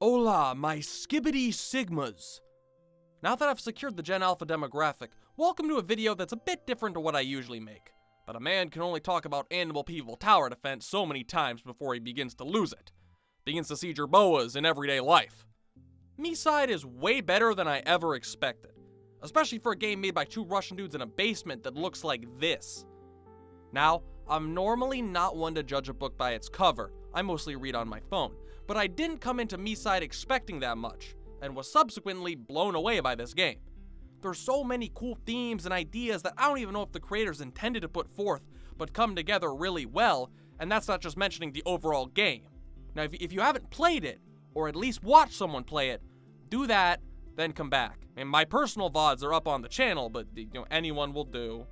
Hola, my skibbity sigmas. Now that I've secured the Gen Alpha demographic, welcome to a video that's a bit different to what I usually make. But a man can only talk about animal people tower defense so many times before he begins to lose it. Begins to see jerboas in everyday life. MiSide is way better than I ever expected. Especially for a game made by two Russian dudes in a basement that looks like this. Now, I'm normally not one to judge a book by its cover. I mostly read on my phone. But I didn't come into MiSide expecting that much, and was subsequently blown away by this game. There's so many cool themes and ideas that I don't even know if the creators intended to put forth, but come together really well, and that's not just mentioning the overall game. Now, if you haven't played it, or at least watched someone play it, do that, then come back. And my personal VODs are up on the channel, but anyone will do.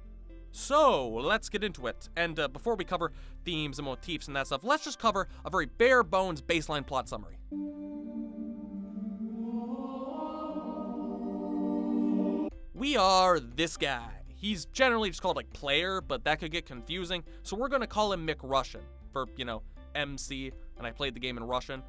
So, let's get into it. And before we cover themes and motifs and that stuff, let's just cover a very bare bones baseline plot summary. We are this guy. He's generally just called like player, but that could get confusing, so we're gonna call him McRussian for, MC, and I played the game in Russian.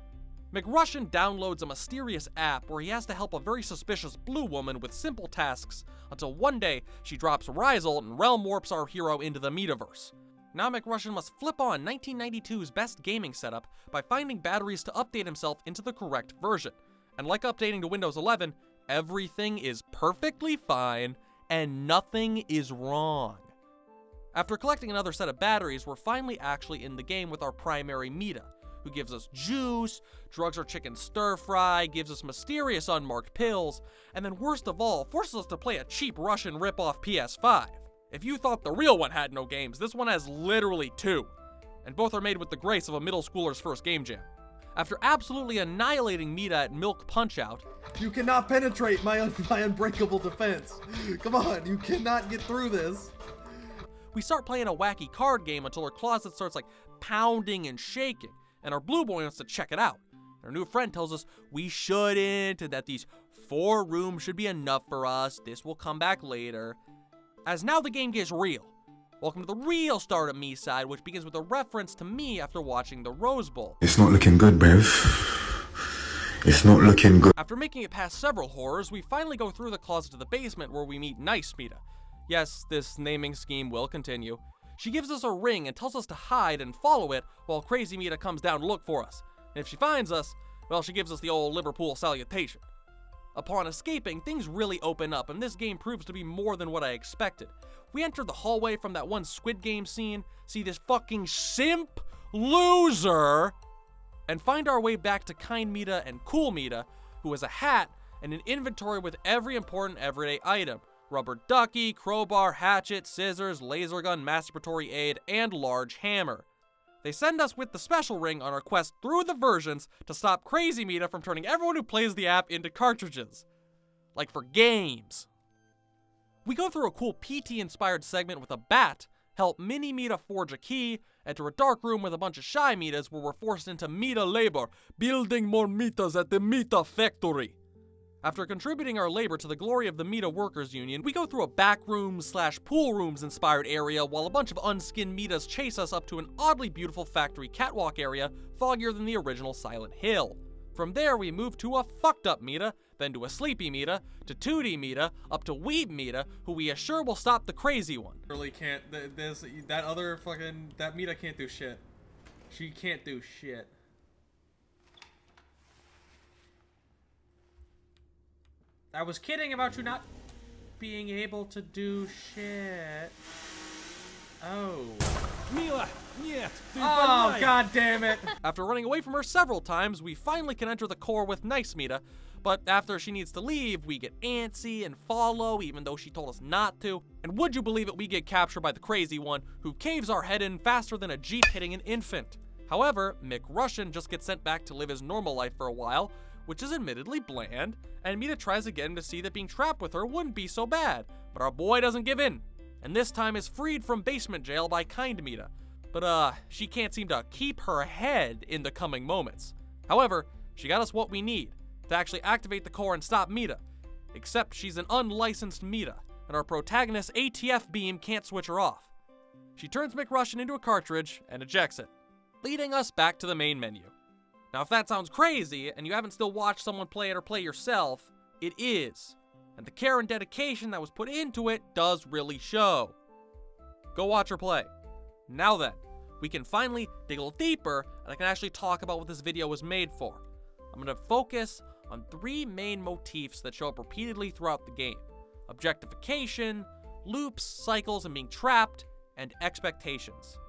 McRussian downloads a mysterious app where he has to help a very suspicious blue woman with simple tasks until one day she drops Rizal and realm warps our hero into the metaverse. Now McRussian must flip on 1992's best gaming setup by finding batteries to update himself into the correct version. And like updating to Windows 11, everything is perfectly fine and nothing is wrong. After collecting another set of batteries, we're finally actually in the game with our primary Meide, who gives us juice, drugs our chicken stir fry, gives us mysterious unmarked pills, and then worst of all, forces us to play a cheap Russian rip-off PS5. If you thought the real one had no games, this one has literally 2, and both are made with the grace of a middle schooler's first game jam. After absolutely annihilating Meide at Milk Punch-Out, you cannot penetrate my unbreakable defense. Come on, you cannot get through this. We start playing a wacky card game until our closet starts like pounding and shaking, and our blue boy wants to check it out. Our new friend tells us we shouldn't, and that these 4 rooms should be enough for us. This will come back later. As now the game gets real. Welcome to the real start of MiSide, which begins with a reference to me after watching the Rose Bowl. It's not looking good, Bev. It's not looking good. After making it past several horrors, we finally go through the closet to the basement where we meet Nice Meide. Yes, this naming scheme will continue. She gives us a ring and tells us to hide and follow it while Crazy Meide comes down to look for us. And if she finds us, well, she gives us the old Liverpool salutation. Upon escaping, things really open up, and this game proves to be more than what I expected. We enter the hallway from that one Squid Game scene, see this fucking simp loser, and find our way back to Kind Meide and Cool Meide, who has a hat and an inventory with every important everyday item. Rubber ducky, crowbar, hatchet, scissors, laser gun, masturbatory aid, and large hammer. They send us with the special ring on our quest through the versions to stop Crazy Meide from turning everyone who plays the app into cartridges. Like for games. We go through a cool PT-inspired segment with a bat, help Mini Meide forge a key, enter a dark room with a bunch of shy Meides where we're forced into Meide labor, building more Meides at the Meide factory. After contributing our labor to the glory of the Meide Workers Union, we go through a backrooms/pool rooms inspired area while a bunch of unskinned Meides chase us up to an oddly beautiful factory catwalk area, foggier than the original Silent Hill. From there, we move to a fucked up Meide, then to a sleepy Meide, to 2D Meide, up to Weeb Meide, who we assure will stop the crazy one. Really can't, that Meide can't do shit. She can't do shit. I was kidding about you not being able to do shit. Oh. Mila! Нет! Oh, god damn it! After running away from her several times, we finally can enter the core with Nice Meide, but after she needs to leave, we get antsy and follow, even though she told us not to. And would you believe it, we get captured by the crazy one, who caves our head in faster than a Jeep hitting an infant. However, McRussian just gets sent back to live his normal life for a while, which is admittedly bland, and Meide tries again to see that being trapped with her wouldn't be so bad, but our boy doesn't give in, and this time is freed from basement jail by Kind Meide. But she can't seem to keep her head in the coming moments. However, she got us what we need to actually activate the core and stop Meide, except she's an unlicensed Meide, and our protagonist's ATF beam can't switch her off. She turns McRussian into a cartridge and ejects it, leading us back to the main menu. Now, if that sounds crazy, and you haven't still watched someone play it or play yourself, it is. And the care and dedication that was put into it does really show. Go watch her play. Now then, we can finally dig a little deeper, and I can actually talk about what this video was made for. I'm going to focus on 3 main motifs that show up repeatedly throughout the game: objectification, loops, cycles, and being trapped, and expectations.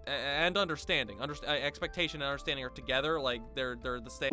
And understanding. Expectation and understanding are together, like they're the same.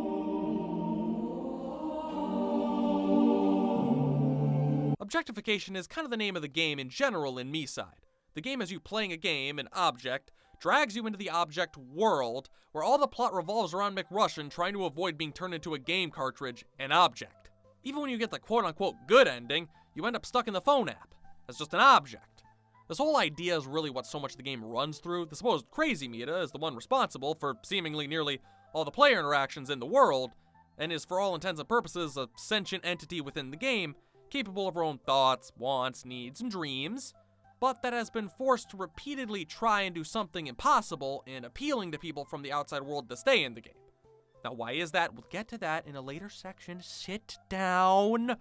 Objectification is kind of the name of the game in general in MiSide. The game has you playing a game, an object, drags you into the object world, where all the plot revolves around McRussian trying to avoid being turned into a game cartridge, an object. Even when you get the quote-unquote good ending, you end up stuck in the phone app as just an object. This whole idea is really what so much of the game runs through. The supposed crazy Meide is the one responsible for seemingly nearly all the player interactions in the world, and is for all intents and purposes a sentient entity within the game, capable of her own thoughts, wants, needs, and dreams, but that has been forced to repeatedly try and do something impossible in appealing to people from the outside world to stay in the game. Now, why is that? We'll get to that in a later section. Sit down.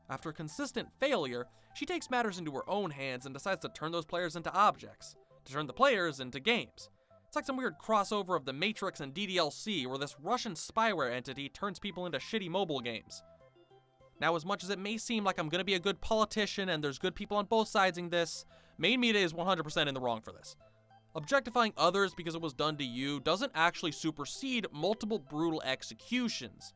After a consistent failure, she takes matters into her own hands and decides to turn those players into objects, to turn the players into games. It's like some weird crossover of The Matrix and DDLC, where this Russian spyware entity turns people into shitty mobile games. Now, as much as it may seem like I'm gonna be a good politician and there's good people on both sides in this, main Meide is 100% in the wrong for this. Objectifying others because it was done to you doesn't actually supersede multiple brutal executions.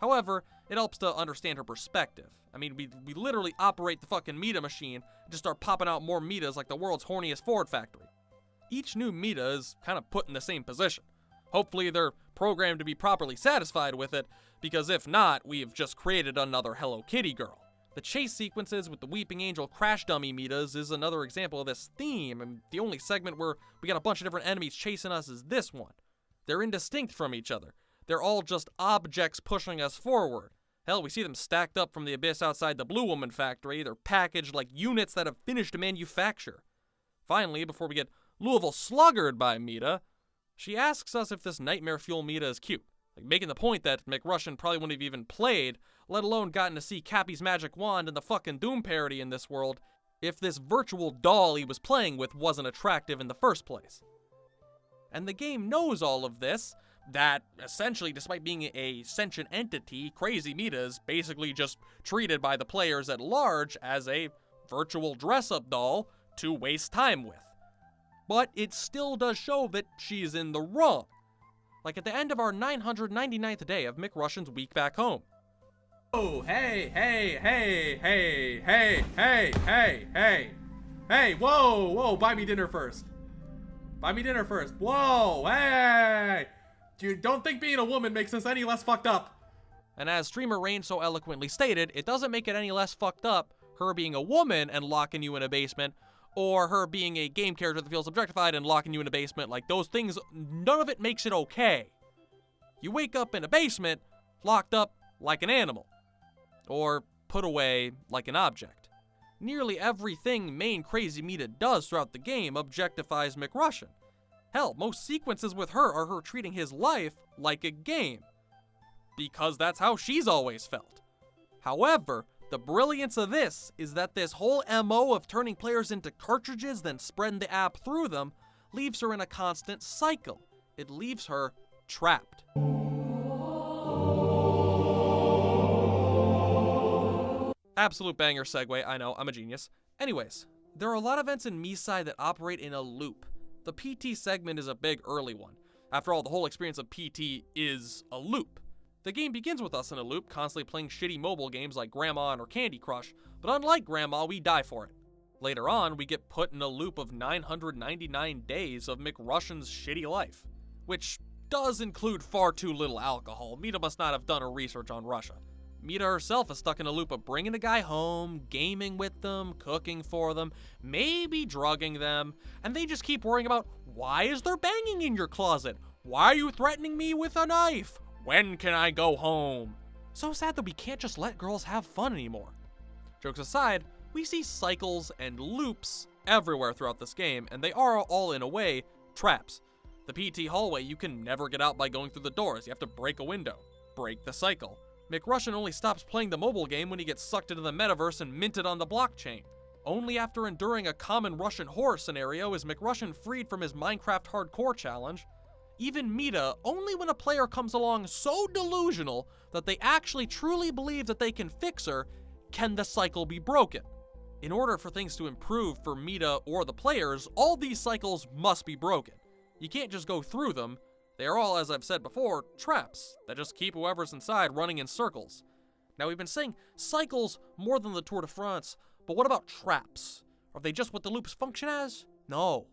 However, it helps to understand her perspective. I mean, we literally operate the fucking Meide machine and just start popping out more Meides like the world's horniest Ford factory. Each new Meide is kind of put in the same position. Hopefully they're programmed to be properly satisfied with it, because if not, we've just created another Hello Kitty girl. The chase sequences with the Weeping Angel crash dummy Meides is another example of this theme, and the only segment where we got a bunch of different enemies chasing us is this one. They're indistinct from each other. They're all just objects pushing us forward. Hell, we see them stacked up from the abyss outside the Blue Woman factory. They're packaged like units that have finished manufacture. Finally, before we get Louisville sluggered by Meide, she asks us if this nightmare fuel Meide is cute, like making the point that McRussian probably wouldn't have even played, let alone gotten to see Cappie's magic wand and the fucking Doom parody in this world, if this virtual doll he was playing with wasn't attractive in the first place. And the game knows all of this, that essentially, despite being a sentient entity, Crazy Meide is basically just treated by the players at large as a virtual dress-up doll to waste time with. But it still does show that she's in the wrong. Like at the end of our 999th day of McRussian's week back home. Oh, hey, whoa, buy me dinner first. Whoa, hey! You don't think being a woman makes us any less fucked up. And as streamer Rain so eloquently stated, it doesn't make it any less fucked up, her being a woman and locking you in a basement, or her being a game character that feels objectified and locking you in a basement. Like, those things, none of it makes it okay. You wake up in a basement, locked up like an animal. Or put away like an object. Nearly everything main Crazy Meide does throughout the game objectifies McRussian. Hell, most sequences with her are her treating his life like a game. Because that's how she's always felt. However, the brilliance of this is that this whole MO of turning players into cartridges, then spreading the app through them, leaves her in a constant cycle. It leaves her trapped. Absolute banger segue, I know, I'm a genius. Anyways, there are a lot of events in MiSide that operate in a loop. The PT segment is a big early one. After all, the whole experience of PT is a loop. The game begins with us in a loop, constantly playing shitty mobile games like Grandma or Candy Crush, but unlike Grandma, we die for it. Later on, we get put in a loop of 999 days of McRussian's shitty life, which does include far too little alcohol. Meide must not have done her research on Russia. Meide herself is stuck in a loop of bringing a guy home, gaming with them, cooking for them, maybe drugging them, and they just keep worrying about, why is there banging in your closet? Why are you threatening me with a knife? When can I go home? So sad that we can't just let girls have fun anymore. Jokes aside, we see cycles and loops everywhere throughout this game, and they are all, in a way, traps. The PT hallway you can never get out by going through the doors, you have to break a window. Break the cycle. McRussian only stops playing the mobile game when he gets sucked into the metaverse and minted on the blockchain. Only after enduring a common Russian horror scenario is McRussian freed from his Minecraft hardcore challenge. Even Meide, only when a player comes along so delusional that they actually truly believe that they can fix her, can the cycle be broken. In order for things to improve for Meide or the players, all these cycles must be broken. You can't just go through them. They are all, as I've said before, traps that just keep whoever's inside running in circles. Now, we've been saying cycles more than the Tour de France, but what about traps? Are they just what the loops function as? No.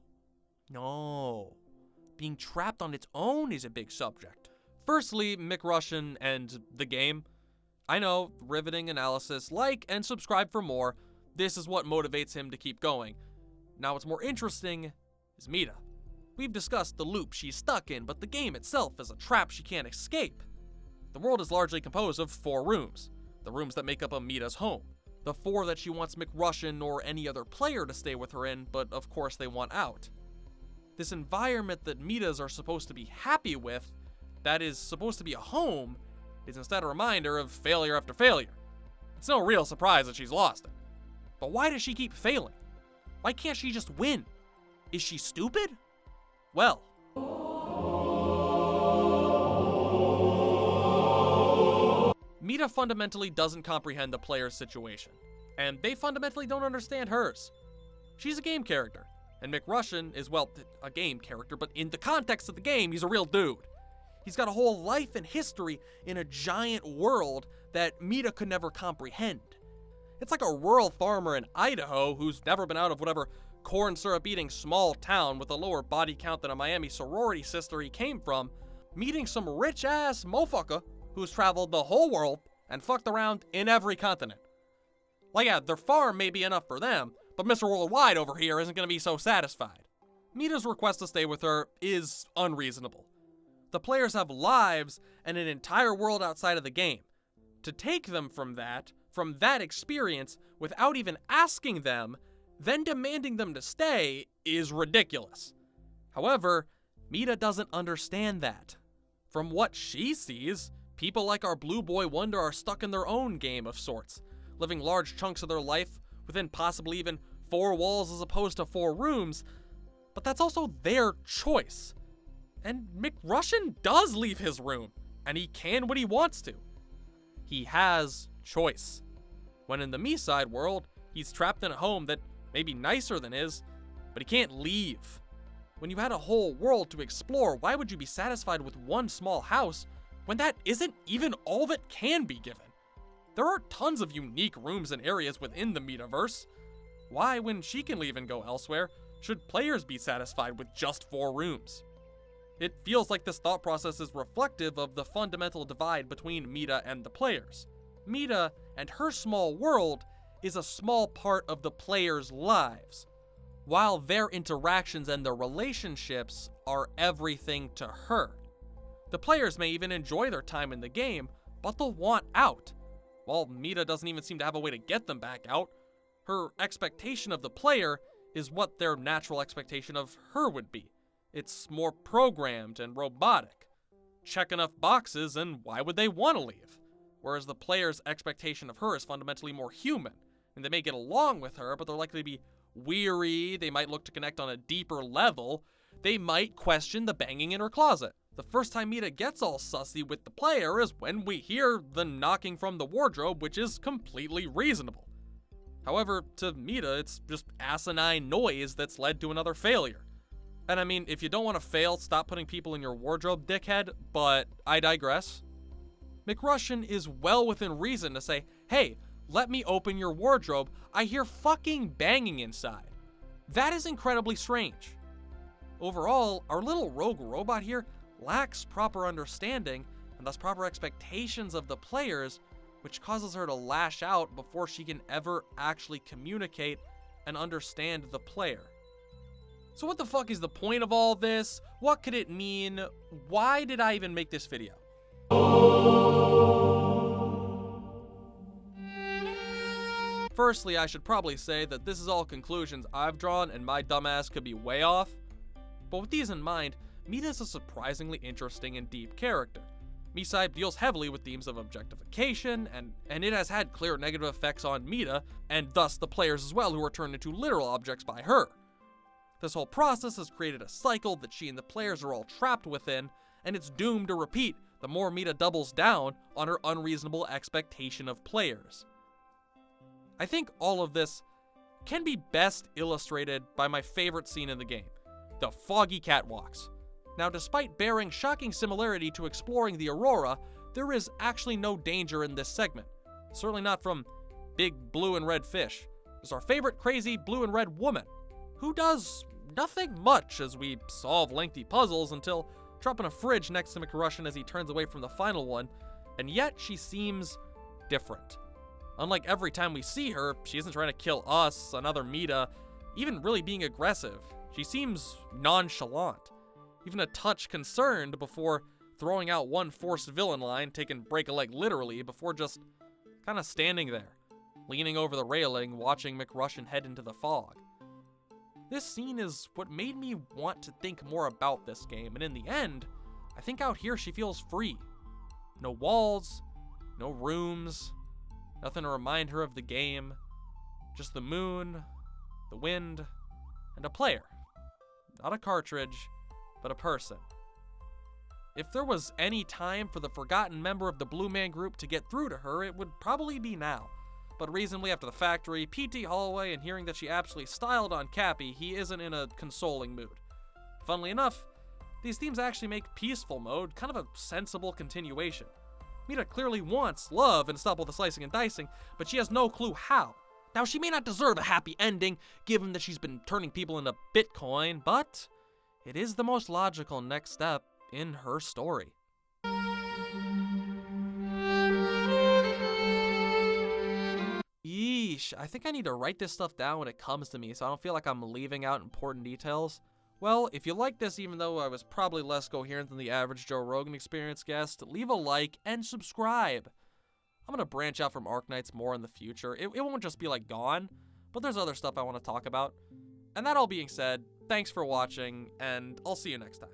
Being trapped on its own is a big subject. Firstly, McRussian and the game. I know, riveting analysis. Like and subscribe for more. This is what motivates him to keep going. Now, what's more interesting is Meide. We've discussed the loop she's stuck in, but the game itself is a trap she can't escape. The world is largely composed of 4 rooms, the rooms that make up Meide's home. The 4 that she wants McRussian or any other player to stay with her in, but of course they want out. This environment that Meides are supposed to be happy with, that is supposed to be a home, is instead a reminder of failure after failure. It's no real surprise that she's lost it. But why does she keep failing? Why can't she just win? Is she stupid? Well, Meide fundamentally doesn't comprehend the player's situation, and they fundamentally don't understand hers. She's a game character, and McRussian is, well, a game character, but in the context of the game, he's a real dude. He's got a whole life and history in a giant world that Meide could never comprehend. It's like a rural farmer in Idaho who's never been out of whatever corn syrup eating small town with a lower body count than a Miami sorority sister he came from, meeting some rich ass mofucker who's traveled the whole world and fucked around in every continent. Like, yeah, their farm may be enough for them, but Mr. Worldwide over here isn't going to be so satisfied. Meide's request to stay with her is unreasonable. The players have lives and an entire world outside of the game. To take them from that experience, without even asking them, then demanding them to stay, is ridiculous. However, Meide doesn't understand that. From what she sees, people like our Blue Boy Wonder are stuck in their own game of sorts, living large chunks of their life within possibly even 4 walls as opposed to 4 rooms, but that's also their choice. And McRussian does leave his room, and he can when he wants to. He has choice. When in the MiSide world, he's trapped in a home that may be nicer than his, but he can't leave. When you had a whole world to explore, why would you be satisfied with one small house when that isn't even all that can be given? There are tons of unique rooms and areas within the Meideverse. Why, when she can leave and go elsewhere, should players be satisfied with just 4 rooms? It feels like this thought process is reflective of the fundamental divide between Meide and the players. Meide and her small world is a small part of the players' lives, while their interactions and their relationships are everything to her. The players may even enjoy their time in the game, but they'll want out. While Meide doesn't even seem to have a way to get them back out, her expectation of the player is what their natural expectation of her would be. It's more programmed and robotic. Check enough boxes and why would they want to leave? Whereas the player's expectation of her is fundamentally more human, and they may get along with her, but they're likely to be weary, they might look to connect on a deeper level, they might question the banging in her closet. The first time Meide gets all sussy with the player is when we hear the knocking from the wardrobe, which is completely reasonable. However, to Meide, it's just asinine noise that's led to another failure. And I mean, if you don't want to fail, stop putting people in your wardrobe, dickhead, but I digress. McRussian is well within reason to say, hey, let me open your wardrobe, I hear fucking banging inside. That is incredibly strange. Overall, our little rogue robot here lacks proper understanding and thus proper expectations of the players, which causes her to lash out before she can ever actually communicate and understand the player. So what the fuck is the point of all this? What could it mean? Why did I even make this video? Firstly, I should probably say that this is all conclusions I've drawn and my dumbass could be way off. But with these in mind, Meide is a surprisingly interesting and deep character. MiSide deals heavily with themes of objectification, and it has had clear negative effects on Meide, and thus the players as well, who are turned into literal objects by her. This whole process has created a cycle that she and the players are all trapped within, and it's doomed to repeat the more Meide doubles down on her unreasonable expectation of players. I think all of this can be best illustrated by my favorite scene in the game, the foggy catwalks. Now, despite bearing shocking similarity to exploring the Aurora, there is actually no danger in this segment. Certainly not from big blue and red fish. There's our favorite crazy blue and red woman, who does nothing much as we solve lengthy puzzles until dropping a fridge next to McRushin as he turns away from the final one, and yet she seems different. Unlike every time we see her, she isn't trying to kill us, another Meide, even really being aggressive. She seems nonchalant, even a touch concerned before throwing out one forced villain line, taking break a leg literally, before just kind of standing there, leaning over the railing, watching McRushin head into the fog. This scene is what made me want to think more about this game, and in the end, I think out here she feels free. No walls, no rooms, nothing to remind her of the game, just the moon, the wind, and a player. Not a cartridge, but a person. If there was any time for the forgotten member of the Blue Man group to get through to her, it would probably be now. But reasonably after the factory, PT hallway, and hearing that she absolutely styled on Cappie, he isn't in a consoling mood. Funnily enough, these themes actually make peaceful mode kind of a sensible continuation. Meide clearly wants love and stop all the slicing and dicing, but she has no clue how. Now, she may not deserve a happy ending, given that she's been turning people into Bitcoin, but it is the most logical next step in her story. Yeesh, I think I need to write this stuff down when it comes to me so I don't feel like I'm leaving out important details. Well, if you like this, even though I was probably less coherent than the average Joe Rogan Experience guest, leave a like and subscribe. I'm going to branch out from Arknights more in the future. It won't just be like gone, but there's other stuff I want to talk about. And that all being said, thanks for watching, and I'll see you next time.